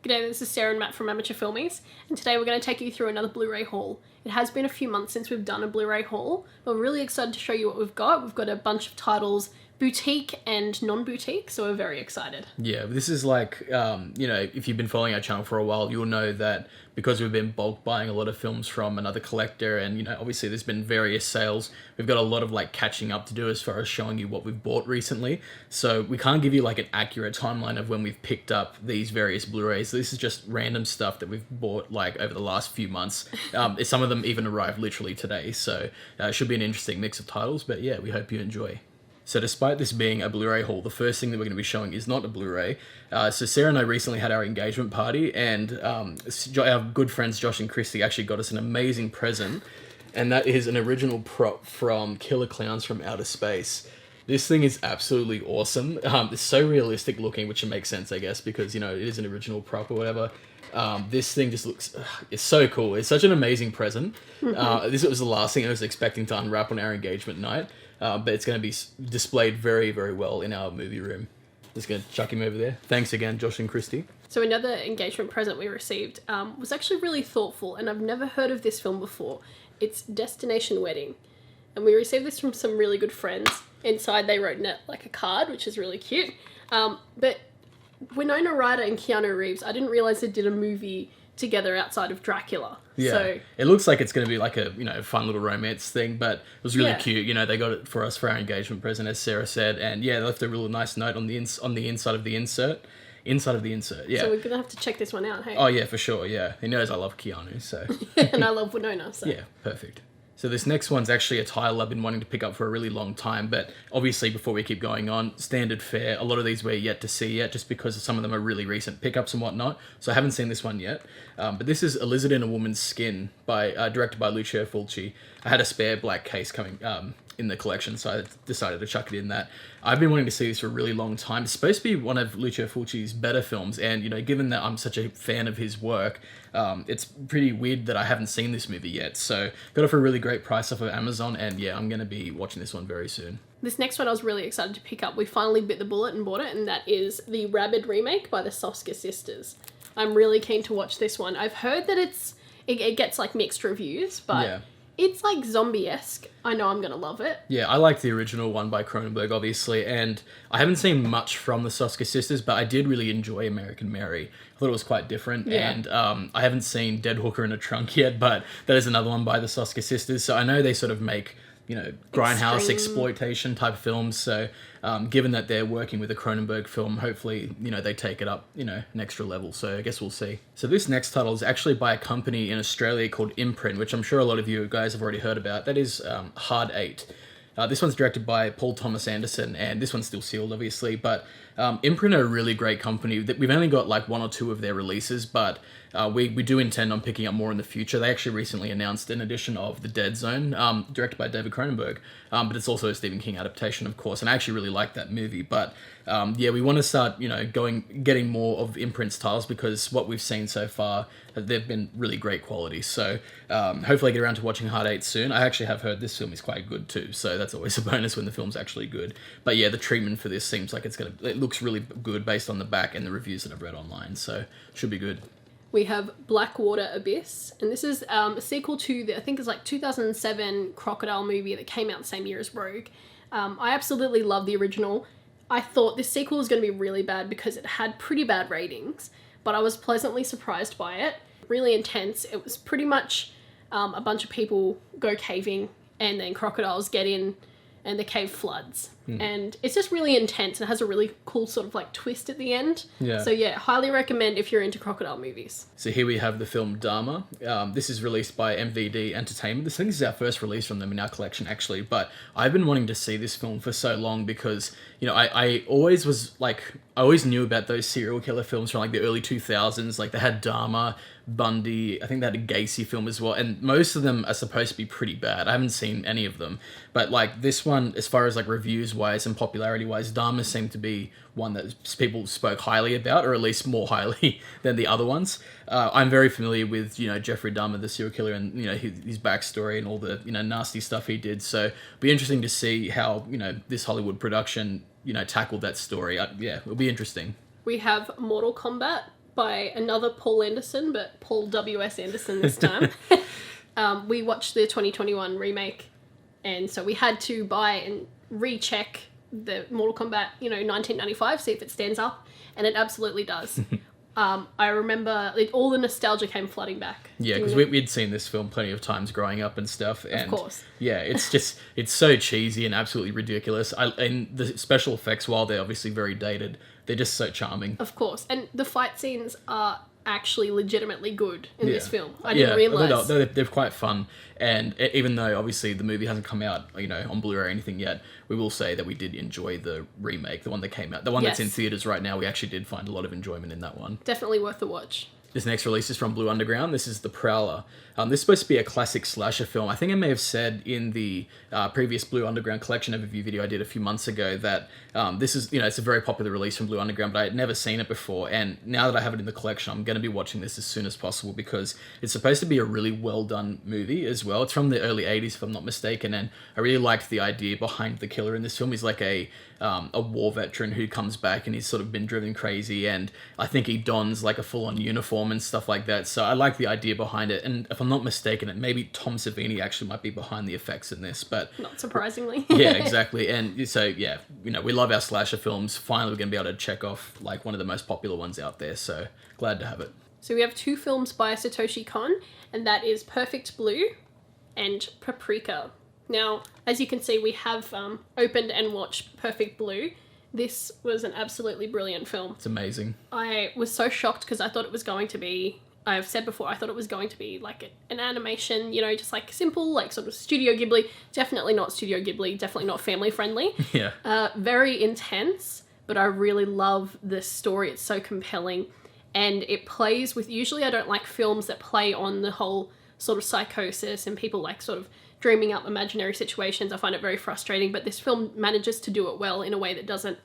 G'day, this is Sarah and Matt from Amateur Filmies, and today we're going to take you through another Blu-ray haul. It has been a few months since we've done a Blu-ray haul, but we're really excited to show you what we've got. We've got a bunch of titles, boutique and non-boutique, so we're very excited. Yeah, this is like, if you've been following our channel for a while, you'll know that because we've been bulk buying a lot of films from another collector and, obviously there's been various sales, we've got a lot of catching up to do as far as showing you what we've bought recently. So we can't give you an accurate timeline of when we've picked up these various Blu-rays. This is just random stuff that we've bought over the last few months. Some of them even arrived literally today. So it should be an interesting mix of titles, but yeah, we hope you enjoy. So despite this being a Blu-ray haul, the first thing that we're going to be showing is not a Blu-ray. So Sarah and I recently had our engagement party, and our good friends Josh and Christy actually got us an amazing present, and that is an original prop from Killer Clowns from Outer Space. This thing is absolutely awesome. It's so realistic looking, which makes sense, I guess, because, it is an original prop or whatever. This thing just looks, it's so cool. It's such an amazing present. This was the last thing I was expecting to unwrap on our engagement night. But it's going to be displayed very, very well in our movie room. Just going to chuck him over there. Thanks again, Josh and Christy. So another engagement present we received was actually really thoughtful, and I've never heard of this film before. It's Destination Wedding. And we received this from some really good friends. Inside they wrote a card, which is really cute. But Winona Ryder and Keanu Reeves, I didn't realise they did a movie together outside of Dracula. Yeah, so, it looks like it's going to be a fun little romance thing, but it was really cute. They got it for us for our engagement present, as Sarah said, and yeah, they left a really nice note on the inside of the insert. Inside of the insert, yeah. So we're gonna have to check this one out, hey? Oh yeah, for sure. Yeah, he knows I love Keanu, so and I love Winona, so yeah, perfect. So this next one's actually a title I've been wanting to pick up for a really long time, but obviously before we keep going on, standard fare, a lot of these we're yet to see yet, just because some of them are really recent pickups and whatnot, so I haven't seen this one yet. But this is A Lizard in a Woman's Skin, directed by Lucio Fulci. I had a spare black case coming in the collection, so I decided to chuck it in that. I've been wanting to see this for a really long time. It's supposed to be one of Lucio Fulci's better films, and given that I'm such a fan of his work, it's pretty weird that I haven't seen this movie yet. So got it for a really great price off of Amazon, and yeah, I'm going to be watching this one very soon. This next one I was really excited to pick up. We finally bit the bullet and bought it, and that is the Rabid remake by the Soska sisters. I'm really keen to watch this one. I've heard that it gets mixed reviews, but yeah. It's zombie-esque. I know I'm going to love it. Yeah, I liked the original one by Cronenberg, obviously, and I haven't seen much from the Soska sisters, but I did really enjoy American Mary. I thought it was quite different, and I haven't seen Dead Hooker in a Trunk yet, but that is another one by the Soska sisters, so I know they sort of make grindhouse exploitation type films, so given that they're working with a Cronenberg film, hopefully they take it up an extra level, so I guess we'll see. So this next title is actually by a company in Australia called Imprint, which I'm sure a lot of you guys have already heard about. That is Hard 8. This one's directed by Paul Thomas Anderson, and this one's still sealed, obviously, but Imprint are a really great company. We've only got one or two of their releases, but we do intend on picking up more in the future. They actually recently announced an edition of The Dead Zone, directed by David Cronenberg, but it's also a Stephen King adaptation, of course, and I actually really like that movie. But we want to start, getting more of Imprint's titles, because what we've seen so far, they've been really great quality. So hopefully I get around to watching Hard 8 soon. I actually have heard this film is quite good too, so that's always a bonus when the film's actually good. But yeah, the treatment for this seems like it looks really good based on the back and the reviews that I've read online, so should be good. We have Blackwater Abyss, and this is a sequel to I think it's 2007 crocodile movie that came out the same year as Rogue. I absolutely love the original. I thought this sequel was going to be really bad because it had pretty bad ratings, but I was pleasantly surprised by it. Really intense. It was pretty much a bunch of people go caving, and then crocodiles get in and the cave floods. And it's just really intense and has a really cool sort of twist at the end. Yeah. So yeah, highly recommend if you're into crocodile movies. So here we have the film Dharma. This is released by MVD Entertainment. This is our first release from them in our collection, actually, but I've been wanting to see this film for so long because, I always knew about those serial killer films from the early 2000s. They had Dharma, Bundy, I think they had a Gacy film as well, and most of them are supposed to be pretty bad. I haven't seen any of them, but this one, as far as reviews wise and popularity wise, Dharma seemed to be one that people spoke highly about, or at least more highly than the other ones. I'm very familiar with Jeffrey Dahmer, the serial killer, and his backstory and all the nasty stuff he did, so it'll be interesting to see how this Hollywood production tackled that story. It'll be interesting. We have Mortal Kombat by another Paul Anderson, but Paul W.S. Anderson this time. We watched the 2021 remake, and so we had to buy and recheck the Mortal Kombat, 1995, see if it stands up, and it absolutely does. I remember all the nostalgia came flooding back. Yeah, because we'd seen this film plenty of times growing up and stuff. And of course. Yeah, it's so cheesy and absolutely ridiculous. And the special effects, while they're obviously very dated, they're just so charming. Of course. And the fight scenes are actually legitimately good in this film. I didn't realise. They're quite fun. And even though obviously the movie hasn't come out, on Blu-ray or anything yet, we will say that we did enjoy the remake, the one that came out. The one that's in theaters right now, we actually did find a lot of enjoyment in that one. Definitely worth the watch. This next release is from Blue Underground. This is The Prowler. This is supposed to be a classic slasher film. I think I may have said in the previous Blue Underground collection overview video I did a few months ago that this is, it's a very popular release from Blue Underground, but I had never seen it before. And now that I have it in the collection, I'm going to be watching this as soon as possible because it's supposed to be a really well done movie as well. It's from the early 80s, if I'm not mistaken. And I really liked the idea behind the killer in this film. He's like a war veteran who comes back and he's sort of been driven crazy. And I think he dons like a full-on uniform and stuff like that. So I like the idea behind it. And if I'm not mistaken, it maybe Tom Savini actually might be behind the effects in this, but not surprisingly. Yeah, exactly. And so yeah, we love our slasher films. Finally, we're gonna be able to check off like one of the most popular ones out there. So glad to have it. So we have 2 films by Satoshi Kon, and that is Perfect Blue and Paprika. Now, as you can see, we have opened and watched Perfect Blue. This was an absolutely brilliant film. It's amazing. I was so shocked because I thought it was going to be, I've said before, I thought it was going to be like an animation, just like simple, like sort of Studio Ghibli. Definitely not Studio Ghibli, definitely not family friendly. Yeah. Very intense, but I really love this story. It's so compelling. And it plays with, usually I don't like films that play on the whole sort of psychosis and people like sort of dreaming up imaginary situations. I find it very frustrating, but this film manages to do it well in a way that doesn't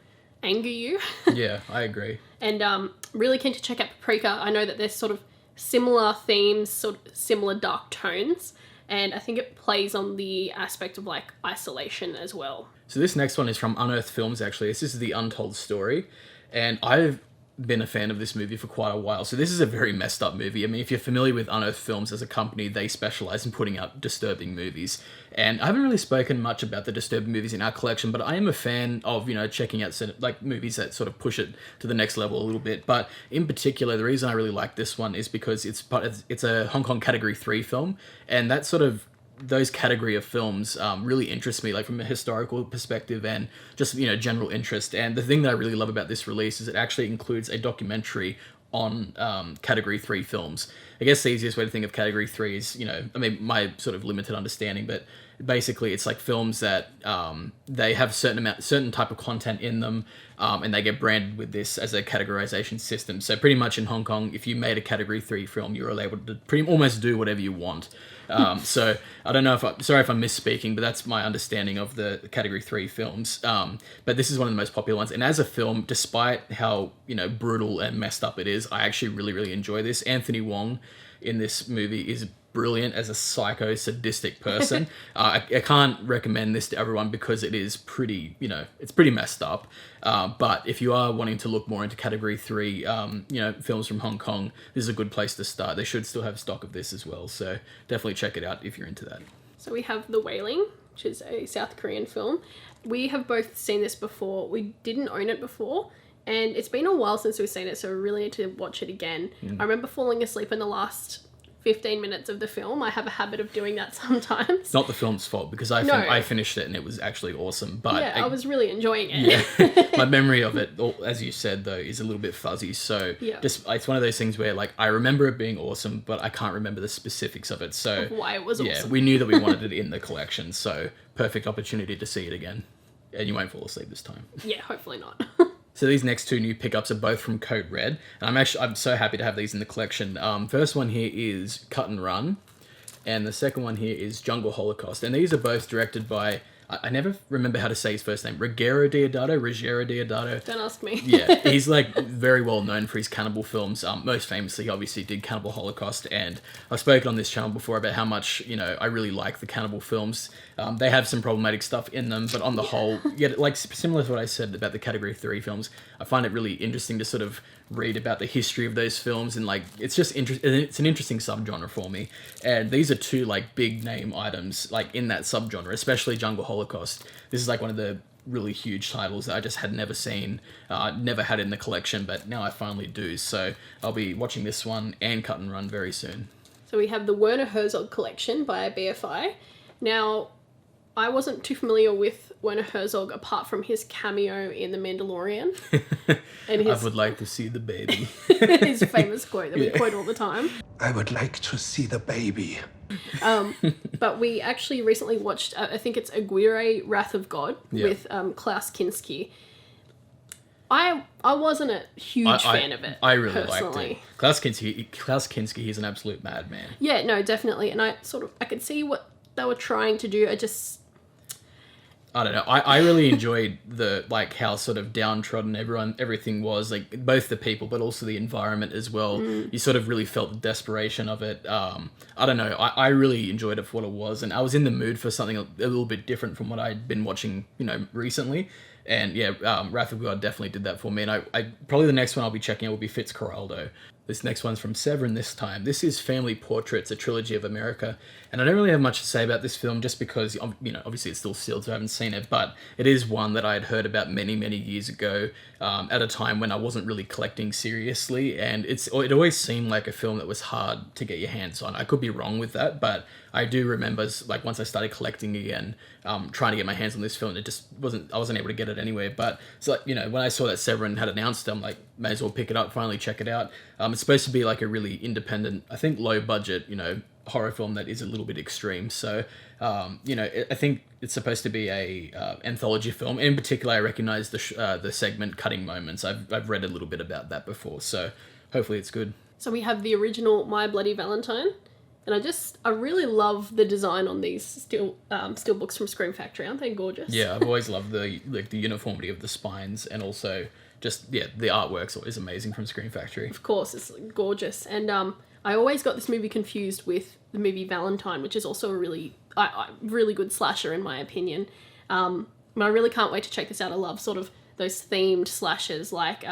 anger you. Yeah, I agree. And really keen to check out Paprika. I know that there's sort of similar themes, sort of similar dark tones, and I think it plays on the aspect of like isolation as well. So this next one is from Unearthed Films, actually. This is The Untold Story, and I've been a fan of this movie for quite a while. So this is a very messed up movie. I mean, if you're familiar with Unearthed Films as a company, they specialize in putting out disturbing movies. And I haven't really spoken much about the disturbing movies in our collection, but I am a fan of, checking out like movies that sort of push it to the next level a little bit. But in particular, the reason I really like this one is because it's a Hong Kong Category 3 film, and that sort of those category of films really interest me, like from a historical perspective and just general interest. And the thing that I really love about this release is it actually includes a documentary on Category 3 films. I guess the easiest way to think of Category 3 is my sort of limited understanding, but basically it's like films that they have certain type of content in them, and they get branded with this as a categorization system. So pretty much in Hong Kong, if you made a Category 3 film, you're able to almost do whatever you want. So I don't know sorry if I'm misspeaking, but that's my understanding of the Category 3 films. But this is one of the most popular ones. And as a film, despite how, brutal and messed up it is, I actually really, really enjoy this. Anthony Wong in this movie is brilliant as a psycho sadistic person. I can't recommend this to everyone because it is pretty, it's pretty messed up. But if you are wanting to look more into Category 3, films from Hong Kong, this is a good place to start. They should still have stock of this as well. So definitely check it out if you're into that. So we have The Wailing, which is a South Korean film. We have both seen this before. We didn't own it before. And it's been a while since we've seen it, so we really need to watch it again. I remember falling asleep in the last 15 minutes of the film. I have a habit of doing that sometimes. It's not the film's fault because I finished it and it was actually awesome. But yeah, I was really enjoying it. Yeah, my memory of it, as you said though, is a little bit fuzzy. So yeah. It's one of those things where like I remember it being awesome, but I can't remember the specifics of it. So of why it was awesome. Yeah, we knew that we wanted it in the collection, so perfect opportunity to see it again, and you won't fall asleep this time. Yeah, hopefully not. So these next 2 new pickups are both from Code Red, and I'm so happy to have these in the collection. First one here is Cut and Run, and the second one here is Jungle Holocaust, and these are both directed by I never remember how to say his first name. Ruggiero Deodato. Don't ask me. Yeah, he's like very well known for his cannibal films. Most famously, he obviously did Cannibal Holocaust, and I've spoken on this channel before about how much I really like the cannibal films. They have some problematic stuff in them, but on the whole, like similar to what I said about the Category 3 films, I find it really interesting to sort of read about the history of those films, and like it's just it's an interesting subgenre for me. And these are two like big name items like in that subgenre, especially Jungle Holocaust. This is like one of the really huge titles that I just had never seen, never had in the collection, but now I finally do. So I'll be watching this one and Cut and Run very soon. So we have the Werner Herzog collection by BFI. Now, I wasn't too familiar with Werner Herzog apart from his cameo in The Mandalorian. And I would like to see the baby. his famous quote that we quote all the time. I would like to see the baby. But we actually recently watched, I think it's Aguirre, Wrath of God, with Klaus Kinski. I wasn't a huge fan of it. I really personally. liked it. Klaus Kinski, he's an absolute madman. Yeah, no, definitely. And I could see what they were trying to do. I don't know. I really enjoyed the like how sort of downtrodden everything was, like both the people but also the environment as well. You sort of really felt the desperation of it. I don't know. I really enjoyed it for what it was, and I was in the mood for something a little bit different from what I'd been watching, recently. And yeah, Wrath of God definitely did that for me. And I probably the next one I'll be checking out will be Fitzcarraldo. This next one's from Severin this time. This is Family Portraits, a trilogy of America. And I don't really have much to say about this film just because, obviously it's still sealed, so I haven't seen it. But it is one that I had heard about many, many years ago at a time when I wasn't really collecting seriously. And it always seemed like a film that was hard to get your hands on. I could be wrong with that, but I do remember, like, once I started collecting again, trying to get my hands on this film, I wasn't able to get it anywhere. But, so, when I saw that Severin had announced it, I'm like, may as well pick it up, finally check it out. It's supposed to be like a really independent, I think low budget, horror film that is a little bit extreme. So, I think it's supposed to be a anthology film. In particular, I recognize the segment Cutting Moments. I've read a little bit about that before, so hopefully it's good. So we have the original My Bloody Valentine. And I really love the design on these steel books from Scream Factory. Aren't they gorgeous? Yeah, I've always loved the uniformity of the spines, and also just, the artwork's always amazing from Scream Factory. Of course, it's gorgeous. And I always got this movie confused with the movie Valentine, which is also a really good slasher in my opinion. And I really can't wait to check this out. I love sort of those themed slashers like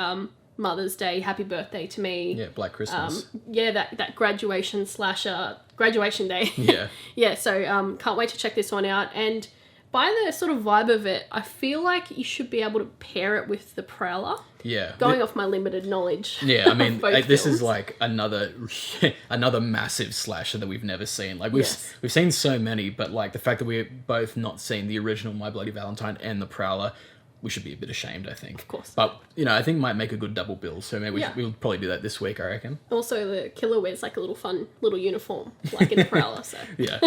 Mother's Day, Happy Birthday to Me. Yeah, Black Christmas. That graduation slasher, Graduation Day. Yeah. Yeah, so can't wait to check this one out. And by the sort of vibe of it, I feel like you should be able to pair it with The Prowler. Yeah. Going off my limited knowledge. Yeah, I mean, this films. is like another massive slasher that we've never seen. Like we've seen so many, but like the fact that we're both not seen the original My Bloody Valentine and The Prowler, we should be a bit ashamed, I think. Of course. But, I think might make a good double bill, so maybe we'll probably do that this week, I reckon. Also, the killer wears like a little fun little uniform, like in The Prowler, so. Yeah.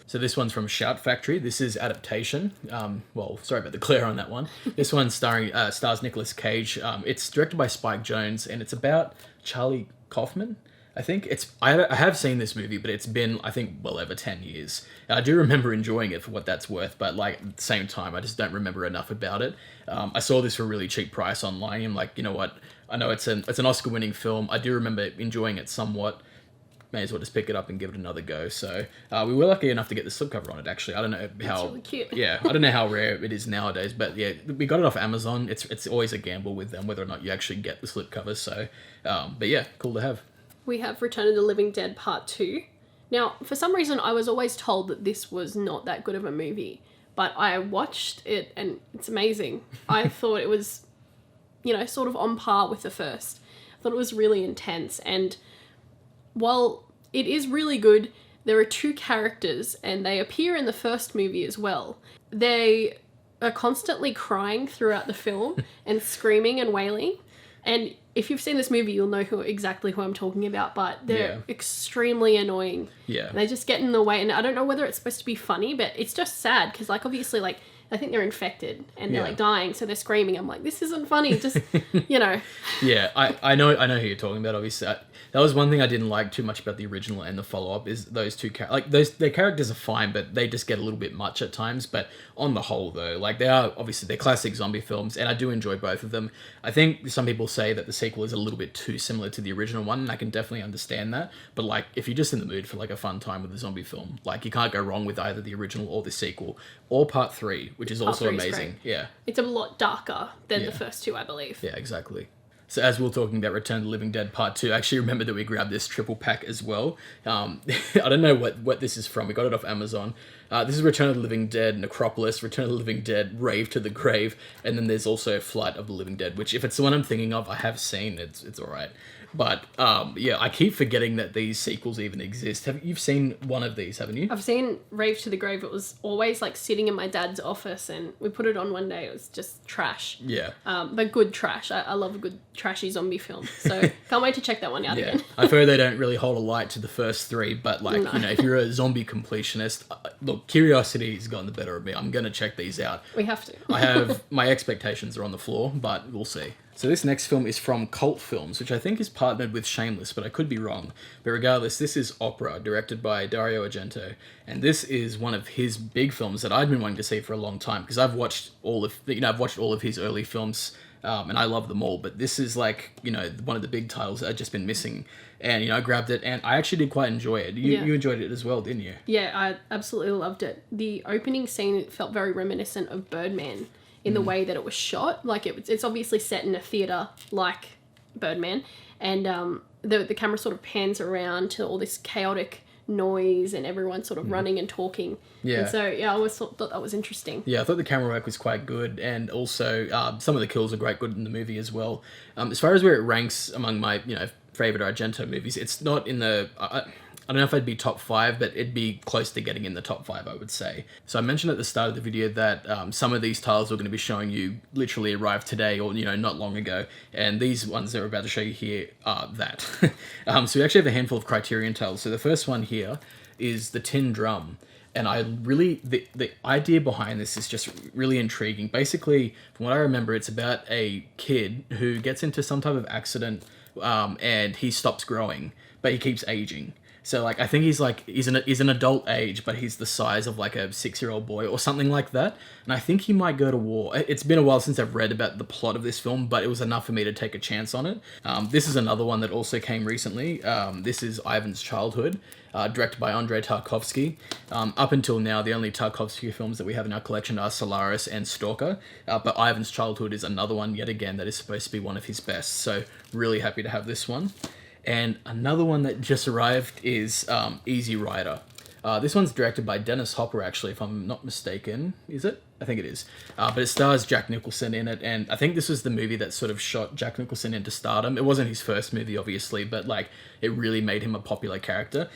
So this one's from Shout Factory. This is adaptation. Sorry about the glare on that one. This one stars Nicolas Cage. It's directed by Spike Jonze, and it's about Charlie Kaufman. I think I have seen this movie, but it's been, I think, well over 10 years. And I do remember enjoying it for what that's worth, but like at the same time, I just don't remember enough about it. I saw this for a really cheap price online. I'm like, you know what? I know it's an Oscar-winning film. I do remember enjoying it somewhat. May as well just pick it up and give it another go. So we were lucky enough to get the slipcover on it, actually. I don't know how... It's really cute. Yeah, I don't know how rare it is nowadays, but yeah, we got it off Amazon. It's always a gamble with them, whether or not you actually get the slipcover. So, but yeah, cool to have. We have Return of the Living Dead Part 2. Now, for some reason, I was always told that this was not that good of a movie, but I watched it and it's amazing. I thought it was, sort of on par with the first. I thought it was really intense, and while it is really good, there are two characters and they appear in the first movie as well. They are constantly crying throughout the film and screaming and wailing. And if you've seen this movie, you'll know exactly who I'm talking about, but they're extremely annoying. Yeah. And they just get in the way. And I don't know whether it's supposed to be funny, but it's just sad because, like, obviously, like, I think they're infected and they're Yeah. like dying, so they're screaming. I'm like, this isn't funny. Just, you know. Yeah, I know who you're talking about. Obviously, that was one thing I didn't like too much about the original and the follow up is those two their characters are fine, but they just get a little bit much at times. But on the whole, though, like they're classic zombie films, and I do enjoy both of them. I think some people say that the sequel is a little bit too similar to the original one, and I can definitely understand that. But like, if you're just in the mood for like a fun time with a zombie film, like you can't go wrong with either the original or the sequel or Part 3, which is also 3 is amazing. great. Yeah. It's a lot darker than Yeah. the first two, I believe. Yeah, exactly. So as we were talking about Return of the Living Dead Part 2, I actually remember that we grabbed this triple pack as well. I don't know what this is from. We got it off Amazon. This is Return of the Living Dead, Necropolis, Return of the Living Dead, Rave to the Grave, and then there's also Flight of the Living Dead, which if it's the one I'm thinking of, I have seen. It's all right. But yeah, I keep forgetting that these sequels even exist. You've seen one of these, haven't you? I've seen Rave to the Grave. It was always like sitting in my dad's office, and we put it on one day. It was just trash. Yeah. But good trash. I love a good trashy zombie film. So can't wait to check that one out Yeah, again. I've heard they don't really hold a light to the first three, but like, No. you know, if you're a zombie completionist, look, curiosity's gotten the better of me. I'm going to check these out. We have to. I have, my expectations are on the floor, but we'll see. So this next film is from Cult Films, which I think is partnered with Shameless, but I could be wrong. But regardless, this is Opera, directed by Dario Argento, and this is one of his big films that I've been wanting to see for a long time, because I've watched all of his early films, and I love them all, but this is like, you know, one of the big titles that I've just been missing, and, you know, I grabbed it, and I actually did quite enjoy it. You enjoyed it as well, didn't you? Yeah, I absolutely loved it. The opening scene felt very reminiscent of Birdman in the way that it was shot. Like it's obviously set in a theatre like Birdman, and the camera sort of pans around to all this chaotic noise and everyone sort of running and talking. Yeah. And so yeah, I always thought that was interesting. Yeah, I thought the camera work was quite good, and also some of the kills are quite good in the movie as well. As far as where it ranks among my, you know, favorite Argento movies, it's not in the. I don't know if I'd be top 5, but it'd be close to getting in the top 5, I would say. So I mentioned at the start of the video that some of these titles we're going to be showing you literally arrived today, or, you know, not long ago. And these ones that we're about to show you here are that. So we actually have a handful of Criterion titles. So the first one here is The Tin Drum. And I really, the idea behind this is just really intriguing. Basically, from what I remember, it's about a kid who gets into some type of accident and he stops growing, but he keeps aging. So, like, I think he's an adult age, but he's the size of, like, a 6-year-old boy or something like that. And I think he might go to war. It's been a while since I've read about the plot of this film, but it was enough for me to take a chance on it. This is another one that also came recently. This is Ivan's Childhood, directed by Andrei Tarkovsky. Up until now, the only Tarkovsky films that we have in our collection are Solaris and Stalker. But Ivan's Childhood is another one, yet again, that is supposed to be one of his best. So, really happy to have this one. And another one that just arrived is Easy Rider. This one's directed by Dennis Hopper, actually, if I'm not mistaken. Is it? I think it is. But it stars Jack Nicholson in it, and I think this was the movie that sort of shot Jack Nicholson into stardom. It wasn't his first movie, obviously, but, like, it really made him a popular character.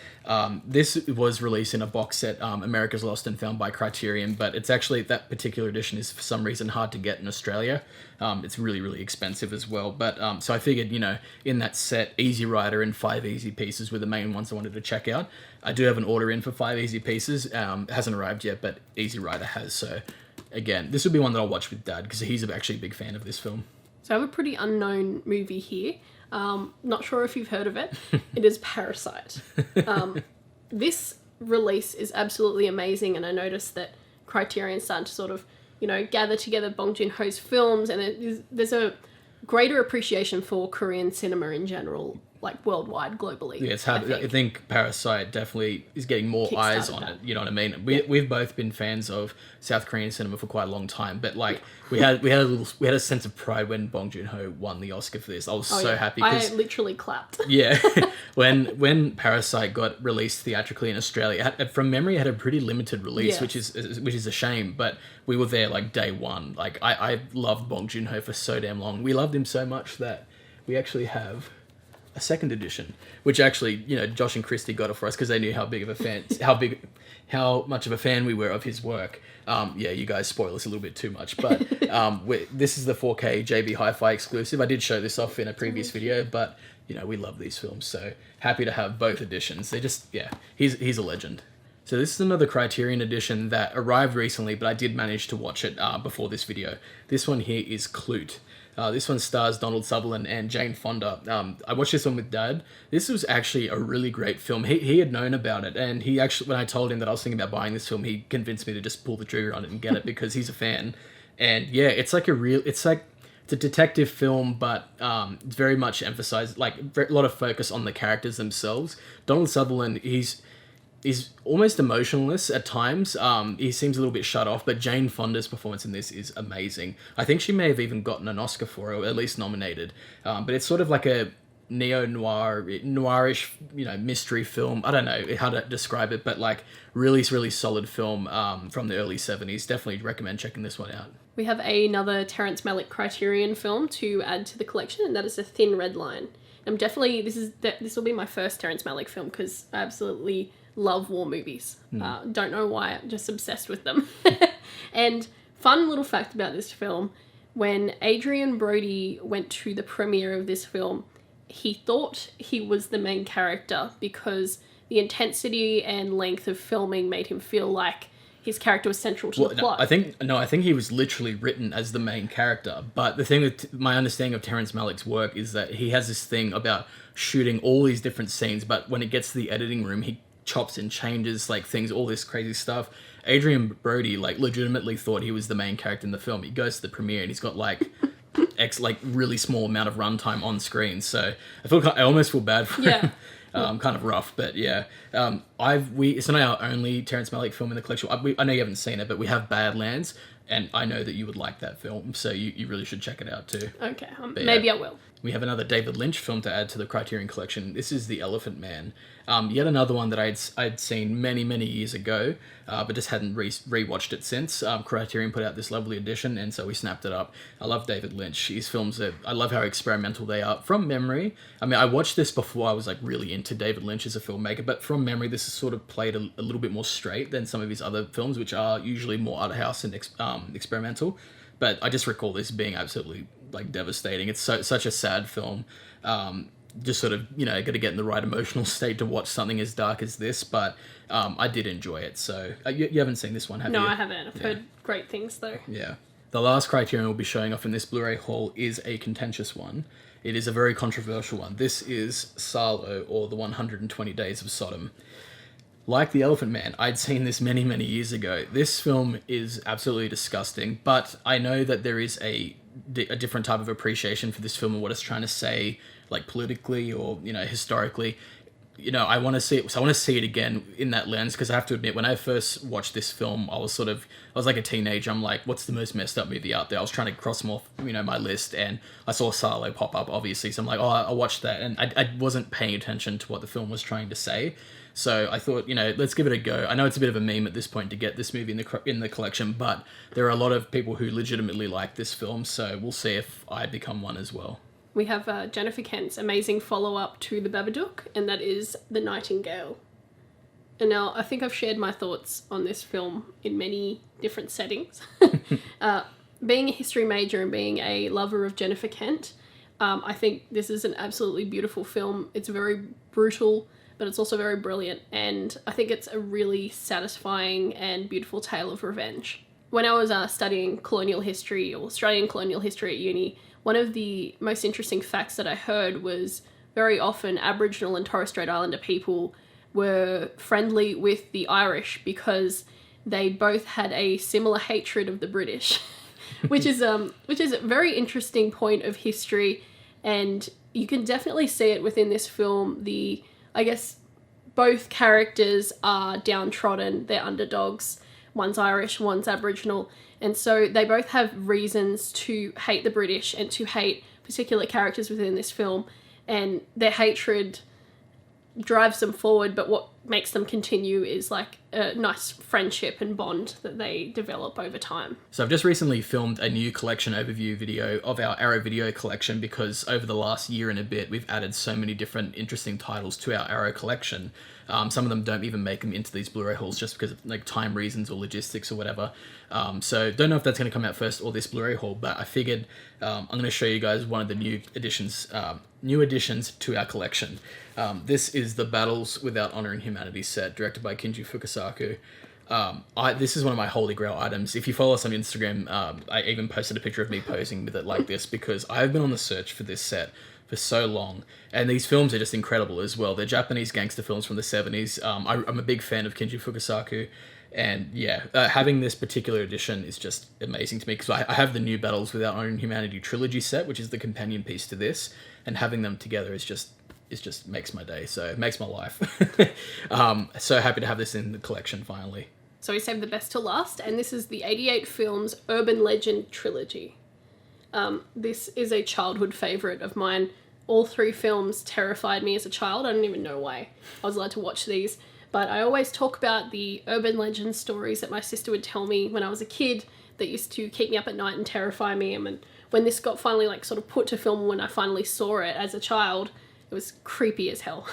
This was released in a box set, America's Lost and Found by Criterion, but it's actually, that particular edition is for some reason hard to get in Australia. It's really, really expensive as well. But so I figured, you know, in that set, Easy Rider and 5 Easy Pieces were the main ones I wanted to check out. I do have an order in for 5 Easy Pieces. It hasn't arrived yet, but Easy Rider has. So again, this would be one that I'll watch with Dad, because he's actually a big fan of this film. So I have a pretty unknown movie here. Not sure if you've heard of it. It is Parasite. This release is absolutely amazing, and I noticed that Criterion's starting to sort of, you know, gather together Bong Joon-ho's films, and there's a greater appreciation for Korean cinema in general, like worldwide, globally. Yeah, it's hard. I think Parasite definitely is getting more eyes on it. You know what I mean? We've both been fans of South Korean cinema for quite a long time, but like we had a sense of pride when Bong Joon-ho won the Oscar for this. I was so happy. I literally clapped. Yeah, when Parasite got released theatrically in Australia, from memory, it had a pretty limited release, Yes. which is a shame. But we were there like day one. Like I loved Bong Joon-ho for so damn long. We loved him so much that we actually have a second edition, which actually, you know, Josh and Christy got it for us because they knew how much of a fan we were of his work. Yeah, you guys spoil us a little bit too much, but this is the 4K JB Hi-Fi exclusive. I did show this off in a previous video, but you know, we love these films, so happy to have both editions. They just, yeah, he's a legend. So this is another Criterion edition that arrived recently, but I did manage to watch it before this video. This one here is Klute. This one stars Donald Sutherland and Jane Fonda. I watched this one with Dad. This was actually a really great film. He had known about it, and he actually, when I told him that I was thinking about buying this film, he convinced me to just pull the trigger on it and get it because he's a fan. And yeah, it's like it's a detective film, but it's very much emphasized, like a lot of focus on the characters themselves. Donald Sutherland, he's almost emotionless at times. He seems a little bit shut off, but Jane Fonda's performance in this is amazing. I think she may have even gotten an Oscar for it, or at least nominated. But it's sort of like a noirish, mystery film. I don't know how to describe it, but like really, really solid film from the early 70s. Definitely recommend checking this one out. We have another Terrence Malick Criterion film to add to the collection, and that is A Thin Red Line. I'm definitely, this will be my first Terrence Malick film because I absolutely love war movies. Don't know why, I'm just obsessed with them. And fun little fact about this film, when Adrian Brody went to the premiere of this film, he thought he was the main character because the intensity and length of filming made him feel like his character was central to the plot. I think he was literally written as the main character. But the thing with my understanding of Terrence Malick's work is that he has this thing about shooting all these different scenes, but when it gets to the editing room, he chops and changes like things, all this crazy stuff. Adrian Brody like legitimately thought he was the main character in the film. He goes to the premiere and he's got like really small amount of runtime on screen. So I almost feel bad for him. Kind of rough, but yeah. It's not our only Terrence Malick film in the collection. I know you haven't seen it, but we have Badlands, and I know that you would like that film, so you really should check it out too. Okay, maybe I will. We have another David Lynch film to add to the Criterion collection. This is The Elephant Man. Yet another one that I'd seen many, many years ago, but just hadn't rewatched it since. Criterion put out this lovely edition, and so we snapped it up. I love David Lynch. His films, I love how experimental they are. From memory, I mean, I watched this before I was like really into David Lynch as a filmmaker, but from memory, this is sort of played a little bit more straight than some of his other films, which are usually more art house and experimental. But I just recall this being absolutely like devastating. It's such a sad film. Just sort of, got to get in the right emotional state to watch something as dark as this, but I did enjoy it. So you haven't seen this one, have you? No, I haven't. I've heard great things though. Yeah. The last Criterion we'll be showing off in this Blu-ray haul is a contentious one. It is a very controversial one. This is Salo, or The 120 Days of Sodom. Like The Elephant Man, I'd seen this many, many years ago. This film is absolutely disgusting, but I know that there is a different type of appreciation for this film and what it's trying to say, like politically or, historically. I want to see it. So I want to see it again in that lens, because I have to admit, when I first watched this film, I was like a teenager. I'm like, what's the most messed up movie out there? I was trying to cross them off, my list, and I saw Salo pop up, obviously. So I'm like, I'll watch that. And I wasn't paying attention to what the film was trying to say. So I thought, let's give it a go. I know it's a bit of a meme at this point to get this movie in the collection, but there are a lot of people who legitimately like this film, so we'll see if I become one as well. We have Jennifer Kent's amazing follow-up to The Babadook, and that is The Nightingale. And now, I think I've shared my thoughts on this film in many different settings. Being a history major and being a lover of Jennifer Kent, I think this is an absolutely beautiful film. It's very brutal, but it's also very brilliant, and I think it's a really satisfying and beautiful tale of revenge. When I was studying colonial history, or Australian colonial history at uni, one of the most interesting facts that I heard was very often Aboriginal and Torres Strait Islander people were friendly with the Irish because they both had a similar hatred of the British, which is a very interesting point of history, and you can definitely see it within this film. I guess both characters are downtrodden, they're underdogs. One's Irish, one's Aboriginal. And so they both have reasons to hate the British and to hate particular characters within this film. And their hatred drives them forward, but what makes them continue is like a nice friendship and bond that they develop over time. So I've just recently filmed a new collection overview video of our Arrow video collection, because over the last year and a bit we've added so many different interesting titles to our Arrow collection. Some of them don't even make them into these Blu-ray hauls just because of like time reasons or logistics or whatever. So don't know if that's going to come out first or this Blu-ray haul, but I figured I'm going to show you guys one of the new additions to our collection. This is The Battles Without Honoring Him Humanity set, directed by Kinji Fukasaku. This is one of my holy grail items. If you follow us on Instagram, I even posted a picture of me posing with it like this because I've been on the search for this set for so long, and these films are just incredible as well. They're Japanese gangster films from the 70s. I'm a big fan of Kinji Fukasaku, and yeah, having this particular edition is just amazing to me because I have the New Battles Without Honor and Humanity trilogy set, which is the companion piece to this, and having them together is just makes my day. So it makes my life. So happy to have this in the collection finally. So we saved the best till last, and this is the 88 Films Urban Legend Trilogy. This is a childhood favourite of mine. All three films terrified me as a child. I don't even know why I was allowed to watch these. But I always talk about the urban legend stories that my sister would tell me when I was a kid that used to keep me up at night and terrify me. And when this got finally sort of put to film, when I finally saw it as a child, it was creepy as hell.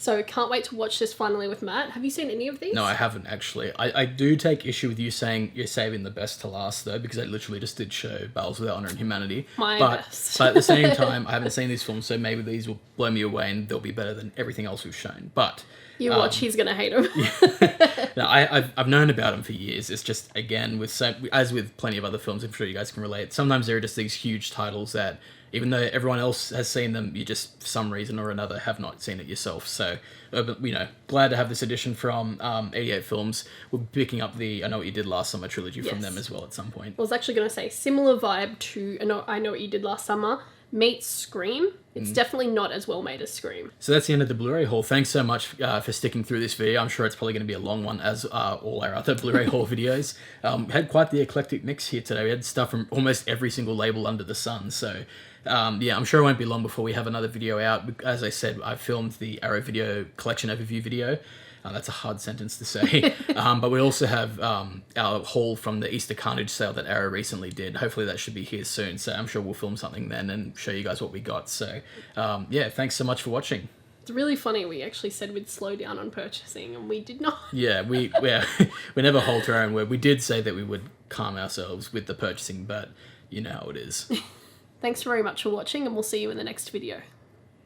So can't wait to watch this finally with Matt. Have you seen any of these? No, I haven't actually. I do take issue with you saying you're saving the best to last though, because I literally just did show Battles Without Honor and Humanity. Best. But at the same time, I haven't seen these films, so maybe these will blow me away and they'll be better than everything else we've shown. But you watch, he's gonna hate them. no, I've known about them for years. It's just, again, as with plenty of other films, I'm sure you guys can relate. Sometimes there are just these huge titles that, even though everyone else has seen them, you just, for some reason or another, have not seen it yourself. So, glad to have this edition from 88 Films. We'll be picking up the I Know What You Did Last Summer trilogy from them as well at some point. I was actually going to say, similar vibe to I Know What You Did Last Summer meets Scream. It's definitely not as well made as Scream. So that's the end of the Blu-ray haul. Thanks so much for sticking through this video. I'm sure it's probably going to be a long one, as all our other Blu-ray haul videos. We had quite the eclectic mix here today. We had stuff from almost every single label under the sun. So I'm sure it won't be long before we have another video out. As I said, I filmed the Arrow Video collection overview video. That's a hard sentence to say. But we also have our haul from the Easter Carnage sale that Arrow recently did. Hopefully that should be here soon. So I'm sure we'll film something then and show you guys what we got. So thanks so much for watching. It's really funny. We actually said we'd slow down on purchasing, and we did not. Yeah, we never hold to our own word. We did say that we would calm ourselves with the purchasing, but you know how it is. Thanks very much for watching, and we'll see you in the next video.